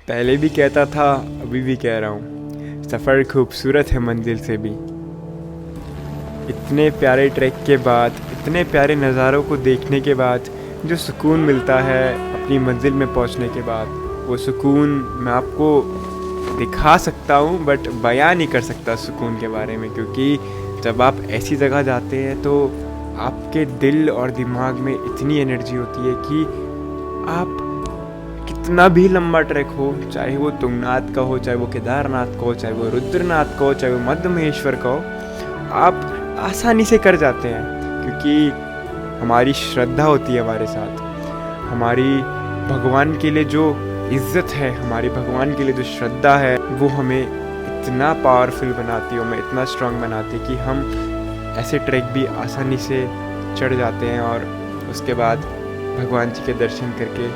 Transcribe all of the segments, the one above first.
पहले भी कहता था, अभी भी कह रहा हूँ, सफ़र खूबसूरत है मंजिल से भी। इतने प्यारे ट्रैक के बाद, इतने प्यारे नज़ारों को देखने के बाद जो सुकून मिलता है अपनी मंजिल में पहुँचने के बाद, वो सुकून मैं आपको दिखा सकता हूँ बट बयां नहीं कर सकता सुकून के बारे में। क्योंकि जब आप ऐसी जगह जाते हैं तो आपके दिल और दिमाग में इतनी एनर्जी होती है कि आप कितना भी लंबा ट्रैक हो, चाहे वो तुंगनाथ का हो, चाहे वो केदारनाथ का हो, चाहे वो रुद्रनाथ का हो, चाहे वो मध्य महेश्वर का हो, आप आसानी से कर जाते हैं। क्योंकि हमारी श्रद्धा होती है हमारे साथ, हमारी भगवान के लिए जो इज़्ज़त है, हमारी भगवान के लिए जो श्रद्धा है, वो हमें इतना पावरफुल बनाती है, हमें इतना स्ट्रांग बनाती है कि हम ऐसे ट्रैक भी आसानी से चढ़ जाते हैं और उसके बाद भगवान जी के दर्शन करके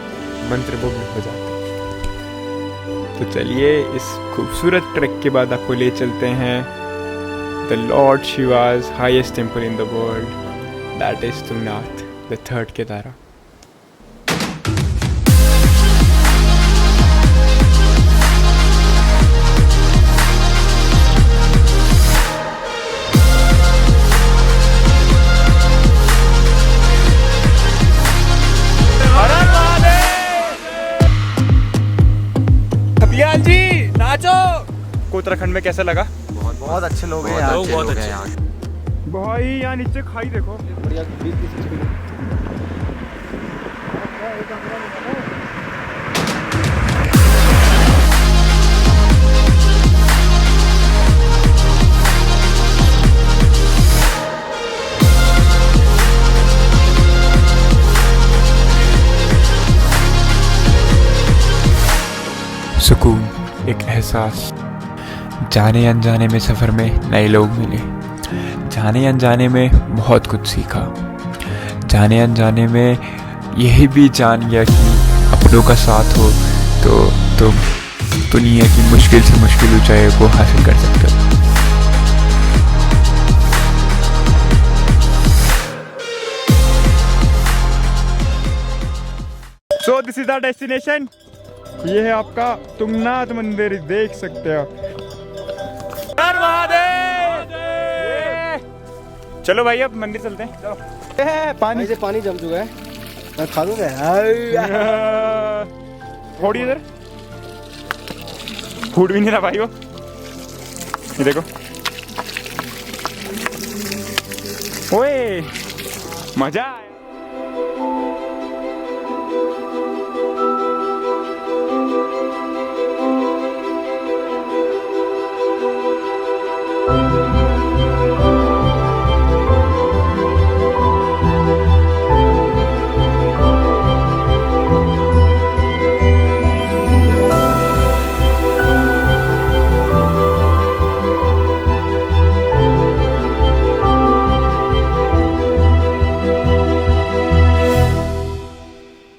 मंत्रमुग्ध हो जाते हैं। तो चलिए इस खूबसूरत ट्रैक के बाद आपको ले चलते हैं the lord Shiva's highest temple in the world, that is Tungnath, the third Kedara. जी नाचो। उत्तराखंड में कैसा लगा? बहुत अच्छे लोग हैं यहाँ, बहुत अच्छे यहाँ। भाई यहाँ नीचे खाई देखो, बढ़िया। सुकून, एक एहसास, जाने अनजाने में सफ़र में नए लोग मिले, जाने अनजाने में बहुत कुछ सीखा, जाने अनजाने में यही भी जान गया कि अपनों का साथ हो तो तुम दुनिया की मुश्किल से मुश्किल ऊंचाइयों को हासिल कर सकते हो। So this is our destination. ये है आपका तुंगनाथ मंदिर, देख सकते हो। चलो भाई अब मंदिर चलते हैं। चलो। पानी से पानी जम चुका है, मैं खा दूंगा। थोड़ी इधर फूड भी नहीं रहा भाई वो, ये देखो। ओए मजा आया।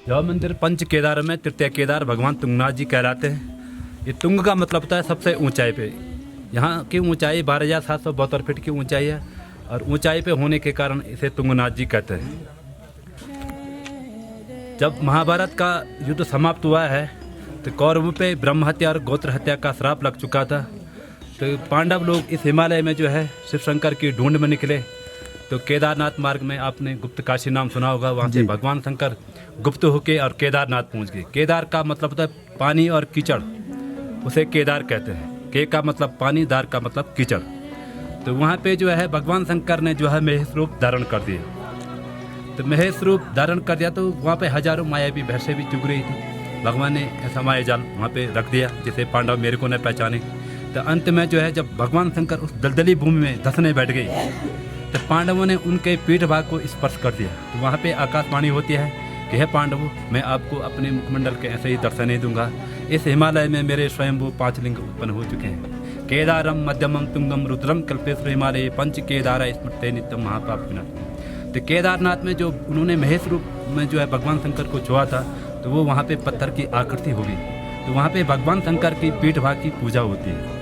यह मंदिर पंच केदार में तृतीय केदार भगवान तुंगनाथ जी कहलाते हैं। ये तुंग का मतलब होता है सबसे ऊंचाई पे। यहाँ की ऊंचाई 12,772 फीट की ऊंचाई है और ऊंचाई पे होने के कारण इसे तुंगनाथ जी कहते हैं। जब महाभारत का युद्ध समाप्त हुआ है तो कौरवों पे ब्रह्म हत्या और गोत्र हत्या का श्राप लग चुका था। तो पांडव लोग इस हिमालय में जो है शिव शंकर की ढूंढ में निकले। तो केदारनाथ मार्ग में आपने गुप्त काशी नाम सुना होगा, वहाँ से भगवान शंकर गुप्त होके और केदारनाथ पहुँच गए। केदार का मतलब होता है पानी और कीचड़, उसे केदार कहते हैं। के का मतलब पानी, दार का मतलब कीचड़। तो वहाँ पे जो है भगवान शंकर ने जो है महेश रूप धारण कर दिए। तो महेश रूप धारण कर दिया तो वहाँ पे हजारों मायावी भैंसें भी चुग रही थी। भगवान ने ऐसा माया जाल वहाँ पे रख दिया जिसे पांडव मेरे को न पहचाने। तो अंत में जो है जब भगवान शंकर उस दलदली भूमि में धंसने बैठ गए तो पांडवों ने उनके पीठ भाग को स्पर्श कर दिया। तो वहाँ पे आकाशवाणी होती है कि हे पांडवों, मैं आपको अपने मुखमंडल के ऐसे ही दर्शन नहीं दूंगा। इस हिमालय में मेरे स्वयंभू 5 लिंग उत्पन्न हो चुके हैं। केदारम मध्यमम तुंगम रुद्रम कल्पेश्वर हिमालय पंच केदारा स्मृते नित्यम महापाप विनाश। तो केदारनाथ में जो उन्होंने महेश रूप में जो है भगवान शंकर को छुआ था तो वो वहाँ पे पत्थर की आकृति होगी। तो वहाँ पे भगवान शंकर की पीठ भाग की पूजा होती है।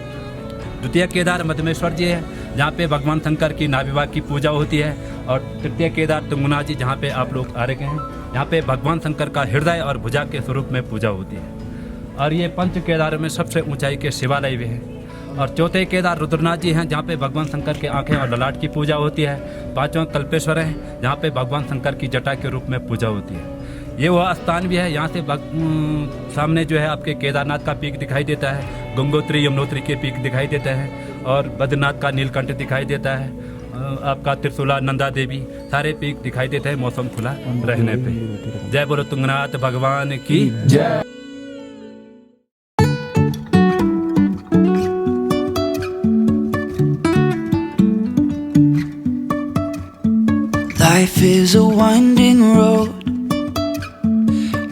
द्वितीय केदार मध्यमेश्वर जी है जहाँ पे भगवान शंकर की नाभिभाग की पूजा होती है। और तृतीय केदार तुंगनाथ जी जहाँ पे आप लोग आ रहे हैं, यहाँ पे भगवान शंकर का हृदय और भुजा के स्वरूप में पूजा होती है। और ये पंच केदारों में सबसे ऊंचाई के शिवालय भी है। और चौथे केदार रुद्रनाथ जी हैं, जहाँ पे भगवान शंकर के आंखें और ललाट की पूजा होती है। पांचवा कल्पेश्वर है, जहाँ पे भगवान शंकर की जटा के रूप में पूजा होती है। ये वह स्थान भी है, यहाँ से सामने जो है आपके केदारनाथ का पीक दिखाई देता है, गंगोत्री यमुनोत्री के पीक दिखाई देता है, और बद्रीनाथ का नीलकंठ दिखाई देता है, आपका त्रिशूला, नंदा देवी, सारे पीक दिखाई देते हैं मौसम खुला रहने पे। जय बोलो तुंगनाथ भगवान की जय। Life is a winding road,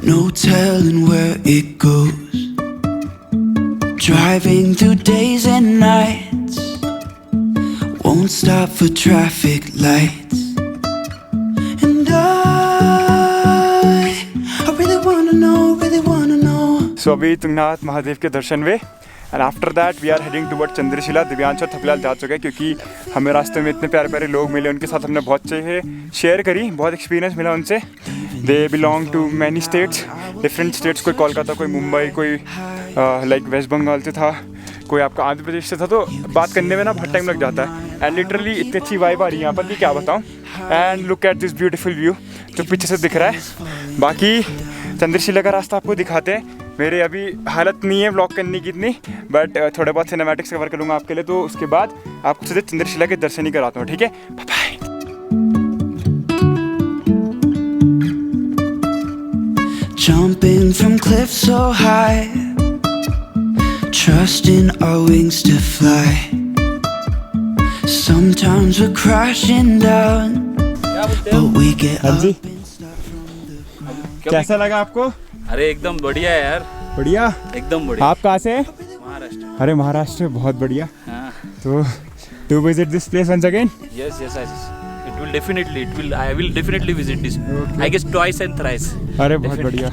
no telling where it goes. Driving through days and nights, won't stop for traffic lights. And I really wanna know. सो अभी तुंगनाथ महादेव के दर्शन हुए and after that we are heading toward Chandrashila. Divyansh और थपलाल जा चुके हैं क्योंकि हमें रास्ते में इतने प्यारे प्यारे लोग मिले, उनके साथ हमने बहुत चीज़ें शेयर करी, बहुत एक्सपीरियंस मिला उनसे। They belong to many states, different states, कोई कोलकाता, कोई मुंबई, कोई लाइक वेस्ट बंगाल से था, कोई आपका आंध्र प्रदेश से था। तो बात करने में ना बहुत टाइम लग जाता है एंड लिटरली इतनी अच्छी वाइब आ रही है यहाँ पर कि क्या बताऊँ। And look at this beautiful view जो पीछे से दिख रहा है। बाकी चंद्रशिला का रास्ता आपको दिखाते हैं। मेरे अभी हालत नहीं है व्लॉग करने की इतनी, बट थोड़े बहुत सिनेमैटिक्स कवर करूँगा आपके लिए। तो उसके बाद आपको सीधे चंद्रशिला के दर्शन ही कराता हूँ, ठीक है? Bye. Jumping from cliffs so high, trusting our wings to fly. Sometimes we're crashing down, but we get up and start from the. कैसा लगा आपको? अरे एकदम बढ़िया है यार, बढ़िया, एकदम बढ़िया। आप कहाँ से हैं? महाराष्ट्र। अरे महाराष्ट्र, बहुत बढ़िया। हाँ। तो to visit this place once again? Yes, I will definitely visit this. Okay. I guess twice and thrice. अरे बहुत बढ़िया।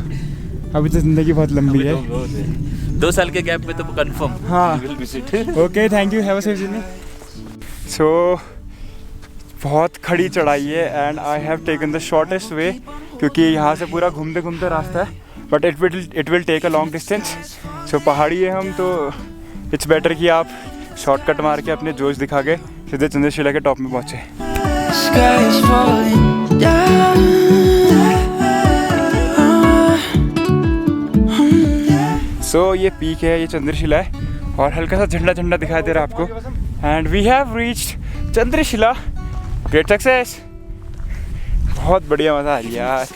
अभी तो जिंदगी बहुत लंबी है। 2 साल के गैप में तो कंफर्म। हाँ। Will visit. Okay, thank you, have a safe journey. So बहुत खड़ी चढ़ाई है and I have taken the shortest way क्योंकि यहाँ से पूरा घूमते घूमते रास्ता है, but it will take a long distance. So पहाड़ी है हम, तो इट्स बेटर कि आप शॉर्टकट मार के अपने जोश दिखा के सीधे चंद्रशिला के टॉप में पहुँचे। Sky is falling down. सो ये पीक है, ये चंद्रशिला है और हल्का सा झंडा झंडा दिखाई दे रहा है आपको। And we have reached Chandrashila, great success. बहुत बढ़िया, मज़ा आ रही है यार।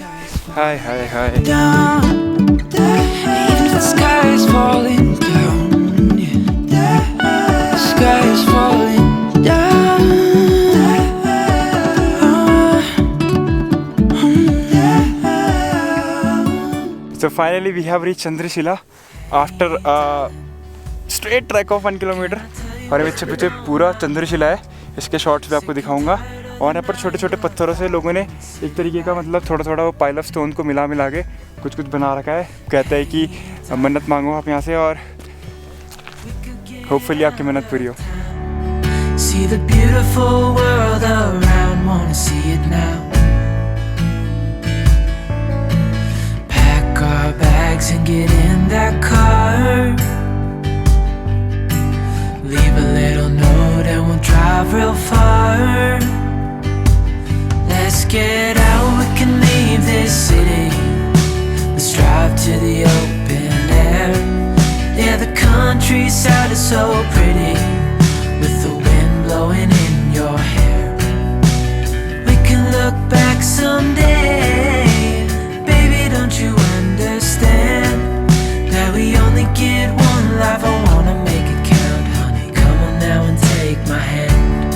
हाय हाय हाय। Even if the sky is falling down, yeah. The sky is falling down. So finally we have reached Chandrashila after a straight trek of 1 kilometer। और पीछे पीछे पूरा चंद्रशिला है, इसके शॉर्ट्स भी आपको दिखाऊंगा। और यहाँ पर छोटे छोटे पत्थरों से लोगों ने एक तरीके का मतलब थोड़ा थोड़ा वो पाइल ऑफ स्टोन को मिला के कुछ कुछ बना रखा है। कहता है कि मन्नत मांगो आप यहाँ से और होपफुली आपकी मन्नत पूरी हो। See the beautiful world around, wanna see it now. Pack our bags and get in that car. Leave a little note and we'll drive real far. Let's get out, we can leave this city. Let's drive to the open air. Yeah, the countryside is so pretty, with the wind blowing in your hair. We can look back someday. Baby, don't you understand that we only get one life? I wanna make it count, honey. Come on now and take my hand.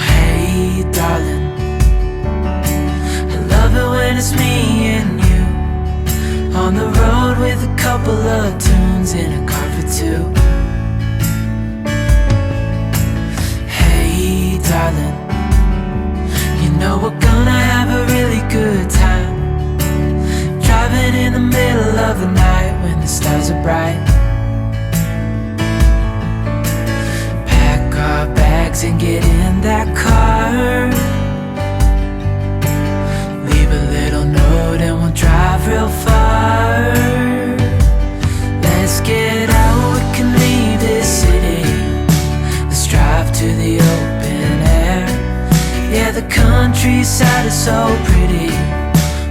Hey, darling, I love it when it's me and you on the road with a couple of tunes in a car for two. Hey, darling, you know we're gonna have a really good time, driving in the middle of the night when the stars are bright. Pack our bags and get in that car. Leave a little note and we'll drive real far. countryside is so pretty,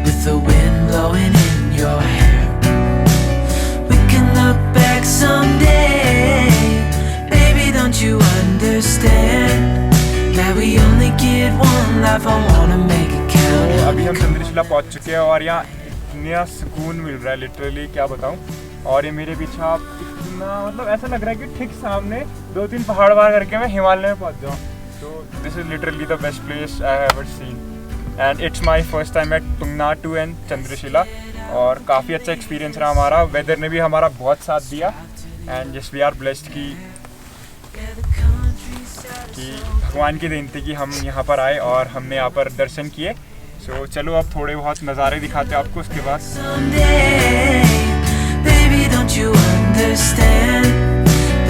with the wind blowing in your hair. We can look back someday, baby, don't you understand that we only get one life? I wanna make it count. तो अभी हम चंद्रशिला पहुंच चुके हैं और यहाँ इतना सुकून मिल रहा है, लिटरली क्या बताऊँ। और ये मेरे पीछे आप इतना मतलब ऐसा लग रहा है कि ठीक सामने 2-3 पहाड़ पार करके मैं हिमालय में पहुंच जाऊँ। तो this is literally the best place I have ever seen and it's my first time at Tungnath and Chandrashila. और काफ़ी अच्छा एक्सपीरियंस रहा हमारा, वेदर ने भी हमारा बहुत साथ दिया and just we are blessed कि भगवान की देन थी कि हम यहाँ पर आए और हमने यहाँ पर दर्शन किए। सो चलो अब थोड़े बहुत नज़ारे दिखाते हैं आपको उसके बाद। Baby, don't you understand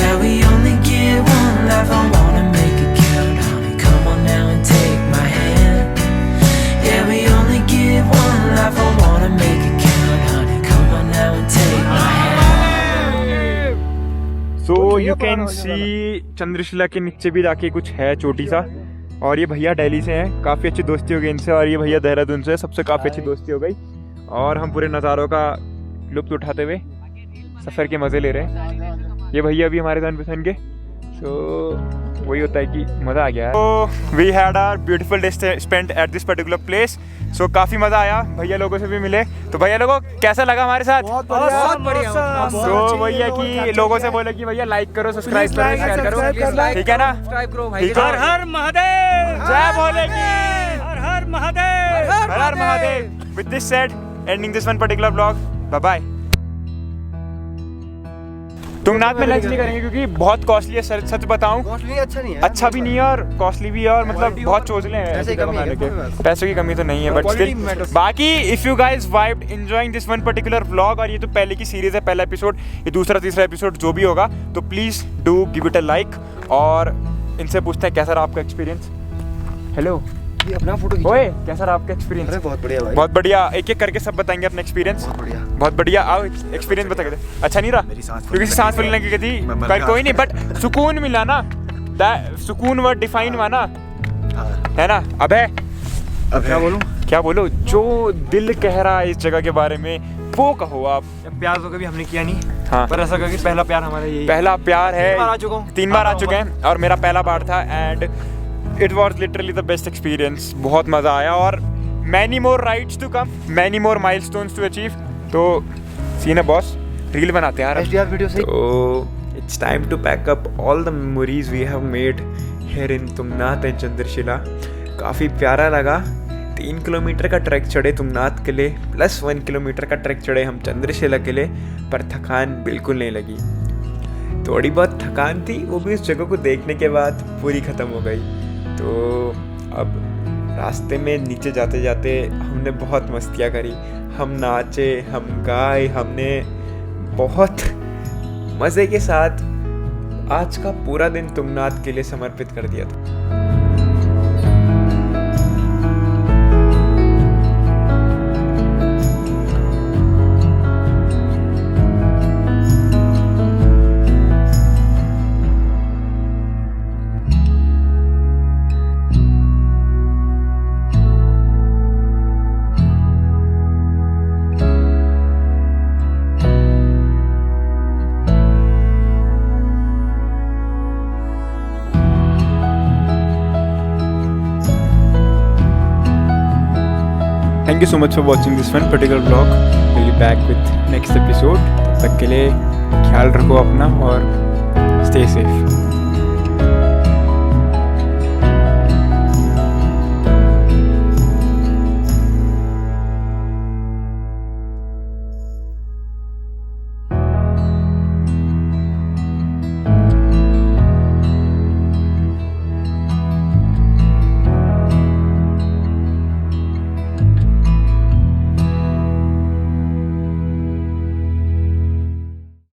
that we only get one life? I wanna make it count, honey. Come on now and take my hand. Yeah, we only get one life. I wanna make it count, honey. Come on now and take my hand. So you can see Chandrashila के नीचे भी जाके कुछ है छोटी सा। और ये भैया दिल्ली से हैं, काफ़ी अच्छी दोस्ती हो गई इनसे। और ये भैया देहरादून से, सबसे काफ़ी अच्छी दोस्ती हो गई। और हम पूरे नज़ारों का लुत्फ़ उठाते हुए सफ़र के मज़े ले रहे हैं। ये भैया भी हमारे जान पहचान के। सो वही होता है कि मज़ा आ गया है। तो we had our beautiful day spent at this particular place. So काफ़ी मज़ा आया, भैया लोगों से भी मिले। तो भैया लोगों कैसा लगा हमारे साथ? बहुत बढ़िया। तो भैया कि लोगों से बोले कि भैया लाइक करो, सब्सक्राइब करो, शेयर करो, ठीक है ना? हर हर महादेव, जय भोले की, हर हर महादेव, हर हर Mahadev. With this said, ending this one particular vlog. Bye bye. Tungnath में लंच नहीं करेंगे क्योंकि बहुत कॉस्टली है, सच बताऊं। कॉस्टली अच्छा नहीं है, अच्छा भी नहीं है और कॉस्टली भी है और मतलब बहुत चोचले हैं ऐसे खाने के। पैसों की कमी तो नहीं है बट स्टिल। बाकी if you guys vibed enjoying this one particular vlog, और ये तो पहले की सीरीज है, पहला एपिसोड, ये दूसरा तीसरा एपिसोड जो भी होगा, तो please do give it a like. और इनसे पूछते हैं कैसा रहा आपका एक्सपीरियंस। हेलो, ये अपना फोटो ओए कैसा रहा आपका एक्सपीरियंस? अरे बहुत बढ़िया भाई, बहुत बढ़िया। एक एक करके सब बताएंगे अपना एक्सपीरियंस। बहुत बढ़िया, बहुत बढ़िया। आओ एक्सपीरियंस बता के। अच्छा नहीं रहा क्योंकि सांस फूलने लगी थी, पर कोई नहीं, बट सुकून मिला ना। सुकून वर्ड डिफाइन हुआ ना, है ना? अब क्या बोलूं जो दिल कह रहा है इस जगह के बारे में वो कहो आप। प्यार तो कभी हमने किया नहीं, हाँ, पर ऐसा करके पहला प्यार हमारा यही, पहला प्यार है। 3 बार आ चुका हूँ, 3 बार आ चुके हैं और मेरा पहला बार था and it was literally the best experience. बहुत मज़ा आया और many more rides to come, many more milestones to achieve. तो सीन है बॉस, रील बनाते हैं यार। SDR वीडियो से। तो it's time to pack up all the memories we have made here in Tungnath and Chandrashila. काफ़ी प्यारा लगा। 3 किलोमीटर का ट्रैक चढ़े तुंगनाथ के लिए, प्लस 1 किलोमीटर का ट्रैक चढ़े हम चंद्रशिला के लिए, पर थकान बिल्कुल नहीं लगी। थोड़ी बहुत थकान थी, वो भी उस जगह को देखने के बाद पूरी ख़त्म हो गई। तो अब रास्ते में नीचे जाते जाते हमने बहुत मस्तियाँ करी, हम नाचे, हम गाए, हमने बहुत मज़े के साथ आज का पूरा दिन तुंगनाथ के लिए समर्पित कर दिया था। Thank you so much for watching this one particular vlog. We'll be back with next episode. तब तक के लिए ख्याल रखो अपना और stay safe.